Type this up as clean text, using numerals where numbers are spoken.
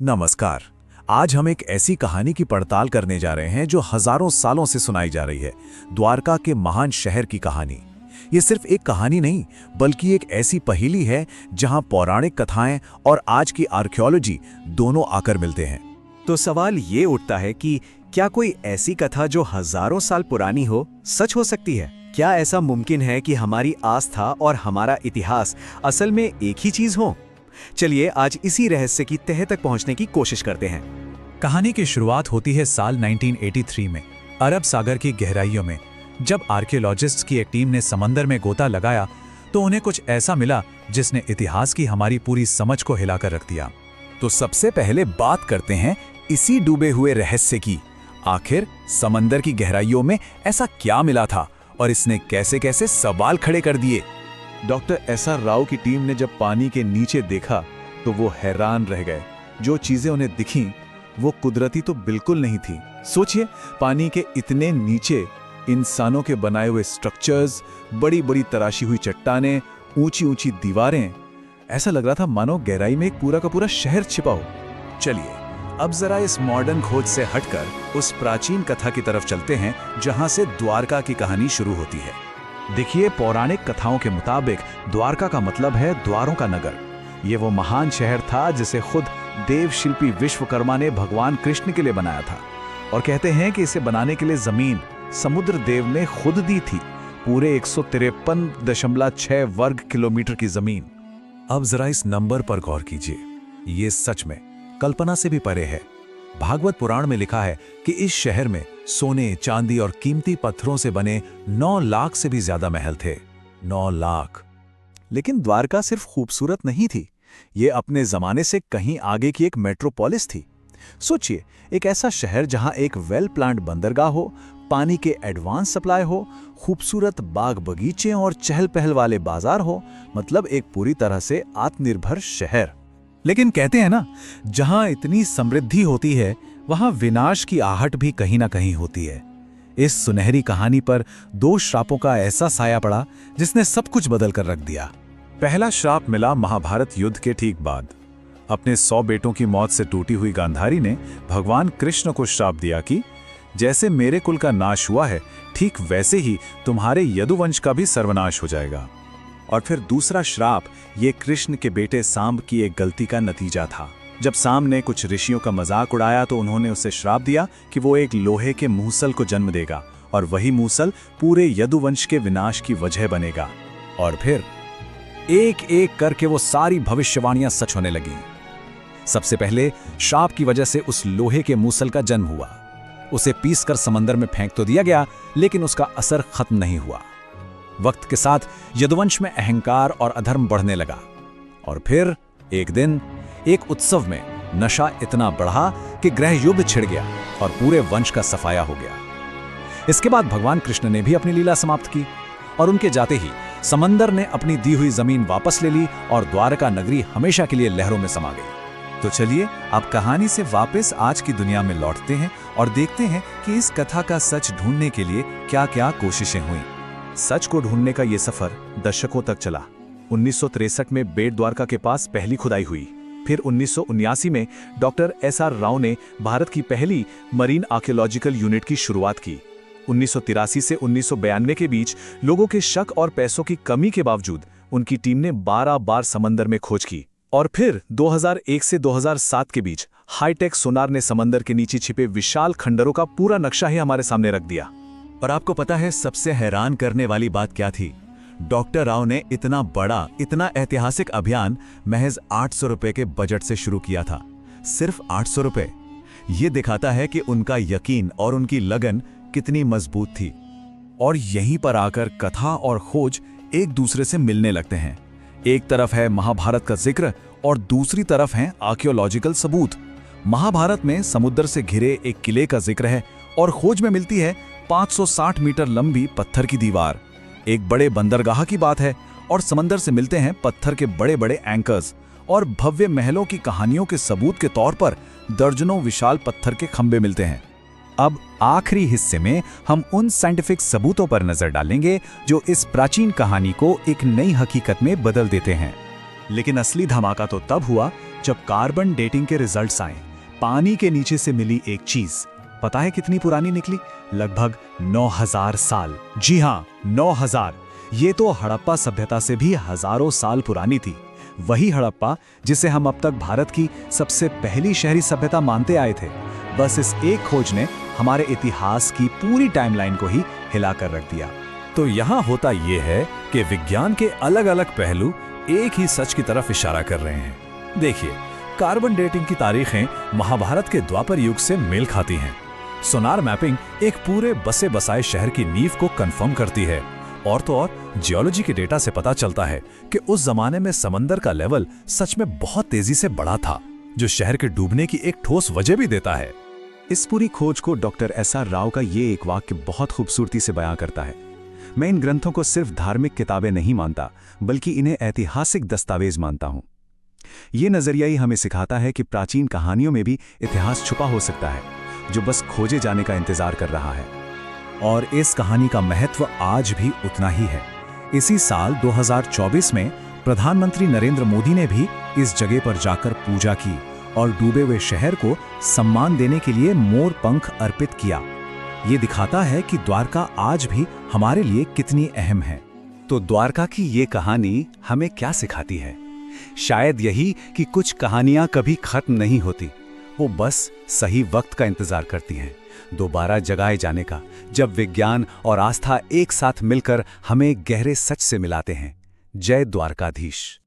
नमस्कार। आज हम एक ऐसी कहानी की पड़ताल करने जा रहे हैं जो हजारों सालों से सुनाई जा रही है। द्वारका के महान शहर की कहानी। ये सिर्फ एक कहानी नहीं, बल्कि एक ऐसी पहेली है जहां पौराणिक कथाएं और आज की आर्कियोलॉजी दोनों आकर मिलते हैं। तो सवाल ये उठता है कि क्या कोई ऐसी कथा जो हजारों साल पुरानी हो सच हो सकती है? क्या ऐसा मुमकिन है कि हमारी आस्था और हमारा इतिहास असल में एक ही चीज हो? चलिए आज इसी रहस्य की तह तक पहुंचने की कोशिश करते हैं। कहानी की शुरुआत होती है साल 1983 में, अरब सागर की गहराइयों में। जब आर्कियोलॉजिस्ट्स की एक टीम ने समंदर में गोता लगाया तो उन्हें कुछ ऐसा मिला जिसने इतिहास की हमारी पूरी समझ को हिलाकर रख दिया। तो सबसे पहले बात करते हैं इसी डूबे हुए रहस्य की। आखिर समंदर की गहराइयों में ऐसा क्या मिला था और इसने कैसे कैसे सवाल खड़े कर दिए। डॉक्टर एसआर राव की टीम ने जब पानी के नीचे देखा तो वो हैरान रह गए। जो चीजें उन्हें दिखीं वो कुदरती तो बिल्कुल नहीं थी। सोचिए, पानी के इतने नीचे इंसानों के बनाए हुए स्ट्रक्चर्स, बड़ी बड़ी तराशी हुई चट्टानें, ऊंची ऊंची दीवारें। ऐसा लग रहा था मानो गहराई में एक पूरा का पूरा शहर छिपा हो। चलिए अब जरा इस मॉडर्न खोज से हटकर उस प्राचीन कथा की तरफ चलते हैं जहां से द्वारका की कहानी शुरू होती है। देखिए, पौराणिक कथाओं के मुताबिक द्वारका का मतलब है द्वारों का नगर। ये वो महान शहर था जिसे खुद देव शिल्पी विश्वकर्मा ने भगवान कृष्ण के लिए बनाया था। और कहते हैं कि इसे बनाने के लिए जमीन समुद्र देव ने खुद दी थी, पूरे 153.6 वर्ग किलोमीटर की जमीन। अब जरा इस नंबर पर गौर कीजिए, ये सच में कल्पना से भी परे है। भागवत पुराण में लिखा है कि इस शहर में सोने, चांदी और कीमती पत्थरों से बने 9 लाख से भी ज्यादा महल थे। 9 लाख। लेकिन द्वारका सिर्फ खूबसूरत नहीं थी, ये अपने जमाने से कहीं आगे की एक मेट्रोपोलिस थी। सोचिए, एक ऐसा शहर जहां एक वेल प्लान्ड बंदरगाह हो, पानी के एडवांस सप्लाई हो, खूबसूरत बाग बगीचे और चहल पहल वाले बाजार हो। मतलब एक पूरी तरह से आत्मनिर्भर शहर। लेकिन कहते हैं ना, जहां इतनी समृद्धि होती है वहां विनाश की आहट भी कहीं ना कहीं होती है। इस सुनहरी कहानी पर 2 श्रापों का ऐसा साया पड़ा जिसने सब कुछ बदल कर रख दिया। पहला श्राप मिला महाभारत युद्ध के ठीक बाद। अपने 100 बेटों की मौत से टूटी हुई गांधारी ने भगवान कृष्ण को श्राप दिया कि जैसे मेरे कुल का नाश हुआ है, ठीक वैसे ही तुम्हारे यदुवंश का भी सर्वनाश हो जाएगा। और फिर दूसरा श्राप ये कृष्ण के बेटे सांब की एक गलती का नतीजा था। जब सांब ने कुछ ऋषियों का मजाक उड़ाया तो उन्होंने उसे श्राप दिया कि वो एक लोहे के मूसल को जन्म देगा और वही मूसल पूरे यदुवंश के विनाश की वजह बनेगा। और फिर एक एक करके वो सारी भविष्यवाणियां सच होने लगीं। सबसे पहले श्राप की वजह से उस लोहे के मूसल का जन्म हुआ। उसे पीसकर समंदर में फेंक तो दिया गया, लेकिन उसका असर खत्म नहीं हुआ। वक्त के साथ यदुवंश में अहंकार और अधर्म बढ़ने लगा। और फिर एक दिन एक उत्सव में नशा इतना बढ़ा कि ग्रह युद्ध छिड़ गया और पूरे वंश का सफाया हो गया। इसके बाद भगवान कृष्ण ने भी अपनी लीला समाप्त की और उनके जाते ही समंदर ने अपनी दी हुई जमीन वापस ले ली और द्वारका नगरी हमेशा के लिए लहरों में समा गई। तो चलिए अब कहानी से वापस आज की दुनिया में लौटते हैं और देखते हैं कि इस कथा का सच ढूंढने के लिए क्या-क्या कोशिशें हुई। सच को ढूंढने का ये सफर दशकों तक चला। 1963 में बेट द्वारका के पास पहली खुदाई हुई। फिर 1979 में डॉक्टर एसआर राव ने भारत की पहली मरीन आर्कियोलॉजिकल यूनिट की शुरुआत की। 1983 से 1992 के बीच लोगों के शक और पैसों की कमी के बावजूद उनकी टीम ने 12 बार समंदर में खोज की। और फिर 2001 से 2007 के बीच हाईटेक सोनार ने समंदर के नीचे छिपे विशाल खंडरों का पूरा नक्शा ही हमारे सामने रख दिया। और आपको पता है सबसे हैरान करने वाली बात क्या थी? डॉक्टर राव ने इतना बड़ा, इतना ऐतिहासिक अभियान महज 800 रुपए के बजट से शुरू किया था। सिर्फ 800 रुपए। ये दिखाता है कि उनका यकीन और उनकी लगन कितनी मजबूत थी। और यहीं पर आकर कथा और खोज एक दूसरे से मिलने लगते हैं। एक तरफ है महाभारत का जिक्र और दूसरी तरफ है आर्कियोलॉजिकल सबूत। महाभारत में समुद्र से घिरे एक किले का जिक्र है और खोज में मिलती है 560 मीटर लंबी पत्थर की दीवार। एक बड़े बंदरगाह की बात है और समंदर से मिलते हैं पत्थर के बड़े बड़े एंकर्स और भव्य महलों की कहानियों के सबूत के तौर पर दर्जनों विशाल पत्थर के खंभे मिलते हैं। अब आखिरी हिस्से में हम उन साइंटिफिक सबूतों पर नजर डालेंगे जो इस प्राचीन कहानी को एक नई हकीकत में बदल देते हैं। लेकिन असली धमाका तो तब हुआ जब कार्बन डेटिंग के रिजल्ट्स आए, पानी के नीचे से मिली एक चीज, पता है कितनी पुरानी निकली? लगभग 9000 साल। जी हाँ, 9000। ये तो हड़प्पा सभ्यता से भी हजारों साल पुरानी थी। वही हड़प्पा जिसे हम अब तक भारत की सबसे पहली शहरी सभ्यता मानते आए थे। बस इस एक खोज ने हमारे इतिहास की पूरी टाइमलाइन को ही हिलाकर रख दिया। तो यहाँ होता ये है कि विज्ञान के अलग अलग पहलू एक ही सच की तरफ इशारा कर रहे हैं। देखिए, कार्बन डेटिंग की तारीखें महाभारत के द्वापर युग से मेल खाती हैं। सोनार मैपिंग एक पूरे बसे बसाए शहर की नींव को कंफर्म करती है। और तो और जियोलॉजी के डेटा से पता चलता है कि उस जमाने में समंदर का लेवल सच में बहुत तेजी से बढ़ा था, जो शहर के डूबने की एक ठोस वजह भी देता है। इस पूरी खोज को डॉक्टर SR राव का ये एक वाक्य बहुत खूबसूरती से बयां करता है। मैं इन ग्रंथों को सिर्फ धार्मिक किताबें नहीं मानता, बल्कि इन्हें ऐतिहासिक दस्तावेज मानता हूं। ये नजरिया ही हमें सिखाता है कि प्राचीन कहानियों में भी इतिहास छुपा हो सकता है, जो बस खोजे जाने का इंतजार कर रहा है। और इस कहानी का महत्व आज भी उतना ही है। इसी साल 2024 में प्रधानमंत्री नरेंद्र मोदी ने भी इस जगह पर जाकर पूजा की और डूबे हुए शहर को सम्मान देने के लिए मोर पंख अर्पित किया। ये दिखाता है कि द्वारका आज भी हमारे लिए कितनी अहम है। तो द्वारका की ये कहानी हमें क्या सिखाती है? शायद यही कि कुछ कहानियां कभी खत्म नहीं होती, वो बस सही वक्त का इंतजार करती हैं, दोबारा जगाए जाने का, जब विज्ञान और आस्था एक साथ मिलकर हमें गहरे सच से मिलाते हैं। जय द्वारकाधीश।